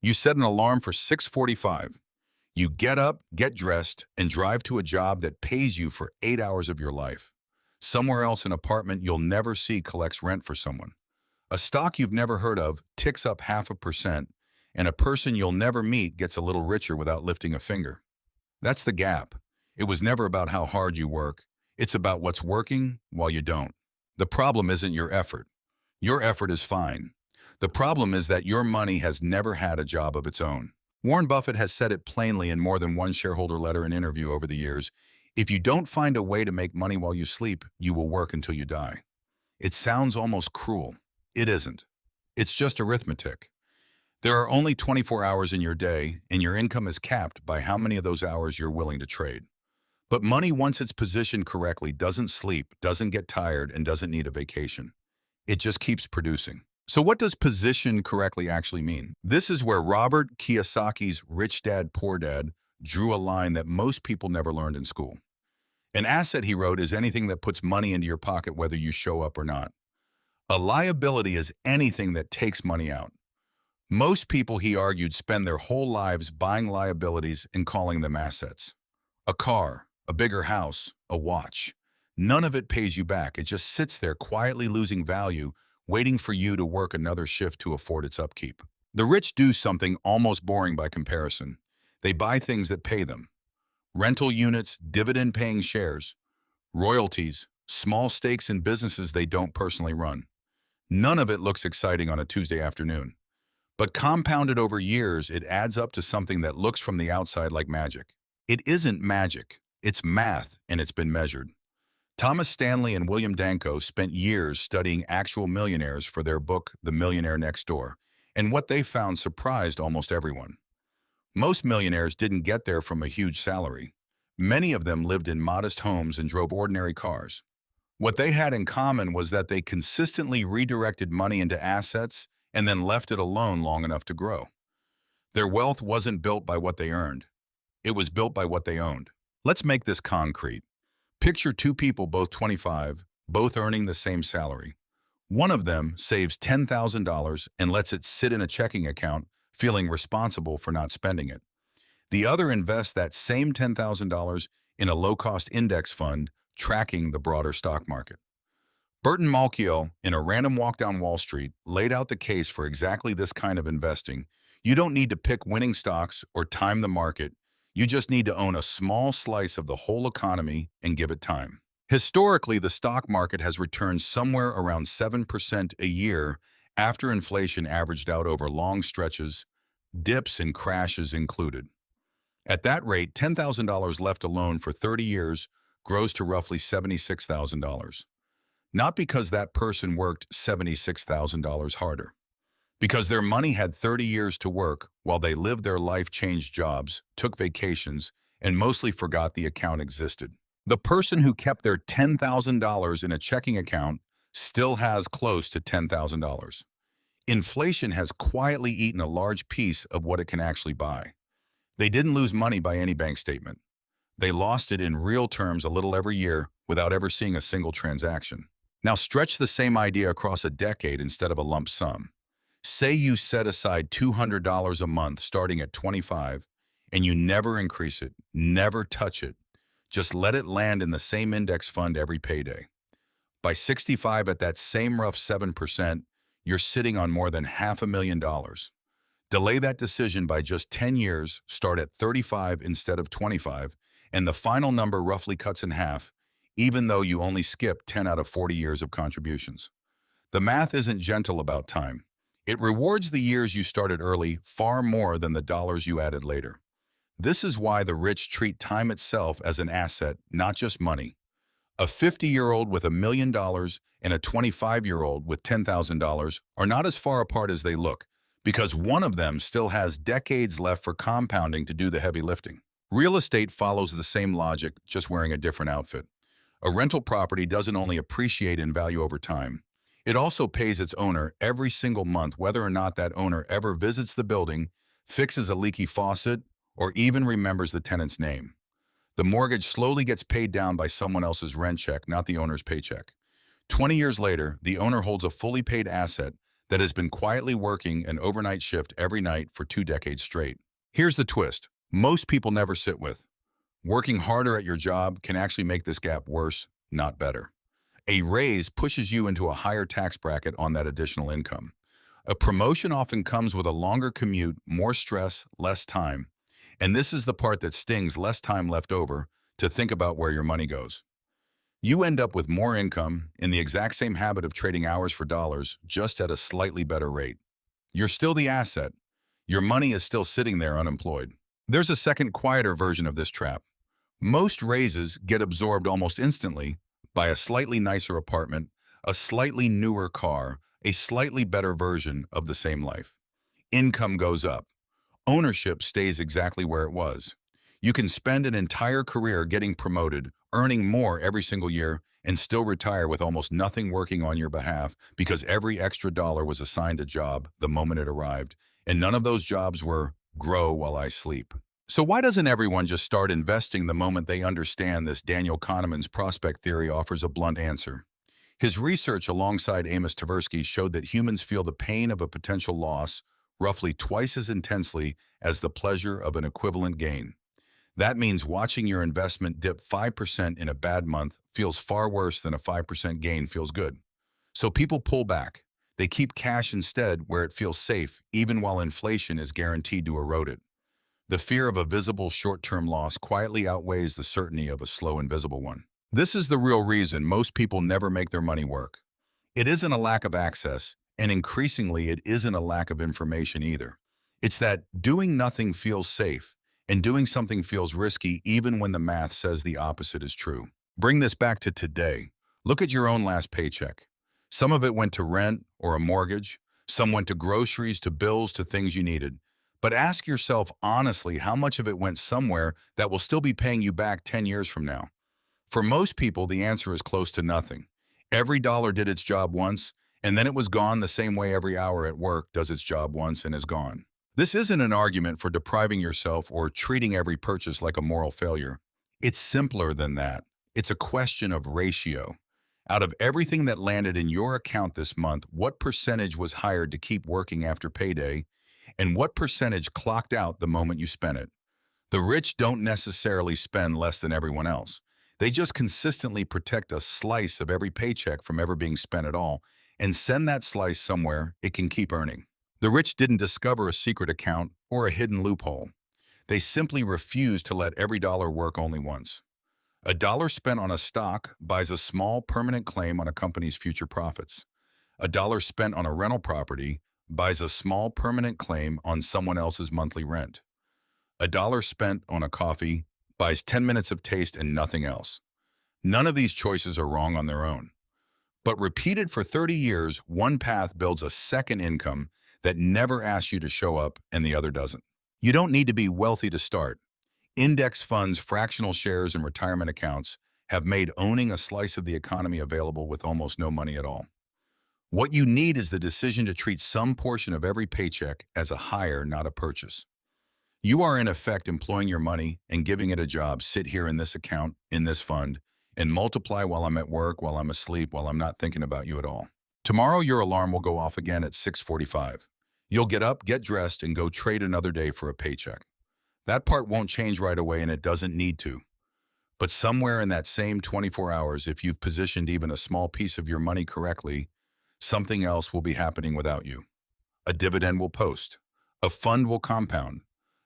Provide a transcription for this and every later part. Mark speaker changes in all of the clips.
Speaker 1: You set an alarm for 6:45. You get up, get dressed, and drive to a job that pays you for 8 hours of your life. Somewhere else, an apartment you'll never see collects rent for someone. A stock you've never heard of ticks up 0.5%, and a person you'll never meet gets a little richer without lifting a finger. That's the gap. It was never about how hard you work. It's about what's working while you don't. The problem isn't your effort. Your effort is fine. The problem is that your money has never had a job of its own. Warren Buffett has said it plainly in more than one shareholder letter and interview over the years. If you don't find a way to make money while you sleep, you will work until you die. It sounds almost cruel. It isn't. It's just arithmetic. There are only 24 hours in your day, and your income is capped by how many of those hours you're willing to trade. But money, once it's positioned correctly, doesn't sleep, doesn't get tired, and doesn't need a vacation. It just keeps producing. So what does position correctly actually mean? This is where Robert Kiyosaki's Rich Dad, Poor Dad drew a line that most people never learned in school. An asset, he wrote, is anything that puts money into your pocket whether you show up or not. A liability is anything that takes money out. Most people, he argued, spend their whole lives buying liabilities and calling them assets. A car, a bigger house, a watch. None of it pays you back. It just sits there quietly losing value, waiting for you to work another shift to afford its upkeep. The rich do something almost boring by comparison. They buy things that pay them. Rental units, dividend-paying shares, royalties, small stakes in businesses they don't personally run. None of it looks exciting on a Tuesday afternoon. But compounded over years, it adds up to something that looks from the outside like magic. It isn't magic. It's math, and it's been measured. Thomas Stanley and William Danko spent years studying actual millionaires for their book, The Millionaire Next Door, and what they found surprised almost everyone. Most millionaires didn't get there from a huge salary. Many of them lived in modest homes and drove ordinary cars. What they had in common was that they consistently redirected money into assets and then left it alone long enough to grow. Their wealth wasn't built by what they earned. It was built by what they owned. Let's make this concrete. Picture two people, both 25, both earning the same salary. One of them saves $10,000 and lets it sit in a checking account, feeling responsible for not spending it. The other invests that same $10,000 in a low-cost index fund, tracking the broader stock market. Burton Malkiel, in a random walk down Wall Street, laid out the case for exactly this kind of investing. You don't need to pick winning stocks or time the market. You just need to own a small slice of the whole economy and give it time. Historically, the stock market has returned somewhere around 7% a year after inflation averaged out over long stretches, dips and crashes included. At that rate, $10,000 left alone for 30 years grows to roughly $76,000. Not because that person worked $76,000 harder. Because their money had 30 years to work while they lived their life, changed jobs, took vacations, and mostly forgot the account existed. The person who kept their $10,000 in a checking account still has close to $10,000. Inflation has quietly eaten a large piece of what it can actually buy. They didn't lose money by any bank statement. They lost it in real terms a little every year without ever seeing a single transaction. Now stretch the same idea across a decade instead of a lump sum. Say you set aside $200 a month starting at 25, and you never increase it, never touch it. Just let it land in the same index fund every payday. By 65 at that same rough 7%, you're sitting on more than $500,000. Delay that decision by just 10 years, start at 35 instead of 25, and the final number roughly cuts in half, even though you only skipped 10 out of 40 years of contributions. The math isn't gentle about time. It rewards the years you started early far more than the dollars you added later. This is why the rich treat time itself as an asset, not just money. A 50-year-old with $1 million and a 25-year-old with $10,000 are not as far apart as they look, because one of them still has decades left for compounding to do the heavy lifting. Real estate follows the same logic, just wearing a different outfit. A rental property doesn't only appreciate in value over time, it also pays its owner every single month, whether or not that owner ever visits the building, fixes a leaky faucet, or even remembers the tenant's name. The mortgage slowly gets paid down by someone else's rent check, not the owner's paycheck. 20 years later, the owner holds a fully paid asset that has been quietly working an overnight shift every night for 2 decades straight. Here's the twist. Most people never sit with. Working harder at your job can actually make this gap worse, not better. A raise pushes you into a higher tax bracket on that additional income. A promotion often comes with a longer commute, more stress, less time. And this is the part that stings: less time left over to think about where your money goes. You end up with more income in the exact same habit of trading hours for dollars, just at a slightly better rate. You're still the asset. Your money is still sitting there unemployed. There's a second, quieter version of this trap. Most raises get absorbed almost instantly by a slightly nicer apartment, a slightly newer car, a slightly better version of the same life. Income goes up. Ownership stays exactly where it was. You can spend an entire career getting promoted, earning more every single year, and still retire with almost nothing working on your behalf because every extra dollar was assigned a job the moment it arrived, and none of those jobs were "grow while I sleep." So why doesn't everyone just start investing the moment they understand this? Daniel Kahneman's prospect theory offers a blunt answer. His research alongside Amos Tversky's showed that humans feel the pain of a potential loss roughly twice as intensely as the pleasure of an equivalent gain. That means watching your investment dip 5% in a bad month feels far worse than a 5% gain feels good. So people pull back. They keep cash instead where it feels safe, even while inflation is guaranteed to erode it. The fear of a visible short-term loss quietly outweighs the certainty of a slow, invisible one. This is the real reason most people never make their money work. It isn't a lack of access, and increasingly it isn't a lack of information either. It's that doing nothing feels safe, and doing something feels risky even when the math says the opposite is true. Bring this back to today. Look at your own last paycheck. Some of it went to rent or a mortgage. Some went to groceries, to bills, to things you needed. But ask yourself honestly how much of it went somewhere that will still be paying you back 10 years from now. For most people, the answer is close to nothing. Every dollar did its job once, and then it was gone, the same way every hour at work does its job once and is gone. This isn't an argument for depriving yourself or treating every purchase like a moral failure. It's simpler than that. It's a question of ratio. Out of everything that landed in your account this month, what percentage was hired to keep working after payday, and what percentage clocked out the moment you spent it? The rich don't necessarily spend less than everyone else. They just consistently protect a slice of every paycheck from ever being spent at all, and send that slice somewhere it can keep earning. The rich didn't discover a secret account or a hidden loophole. They simply refused to let every dollar work only once. A dollar spent on a stock buys a small permanent claim on a company's future profits. A dollar spent on a rental property buys a small permanent claim on someone else's monthly rent. A dollar spent on a coffee buys 10 minutes of taste and nothing else. None of these choices are wrong on their own. But repeated for 30 years, one path builds a second income that never asks you to show up and the other doesn't. You don't need to be wealthy to start. Index funds, fractional shares, and retirement accounts have made owning a slice of the economy available with almost no money at all. What you need is the decision to treat some portion of every paycheck as a hire, not a purchase. You are in effect employing your money and giving it a job. Sit here in this account, in this fund, and multiply while I'm at work, while I'm asleep, while I'm not thinking about you at all. Tomorrow, your alarm will go off again at 6:45. You'll get up, get dressed, and go trade another day for a paycheck. That part won't change right away, and it doesn't need to. But somewhere in that same 24 hours, if you've positioned even a small piece of your money correctly, something else will be happening without you. A dividend will post. A fund will compound.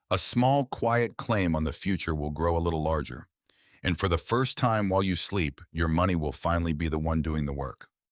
Speaker 1: A small, quiet claim on the future will grow a little larger. And for the first time while you sleep, your money will finally be the one doing the work.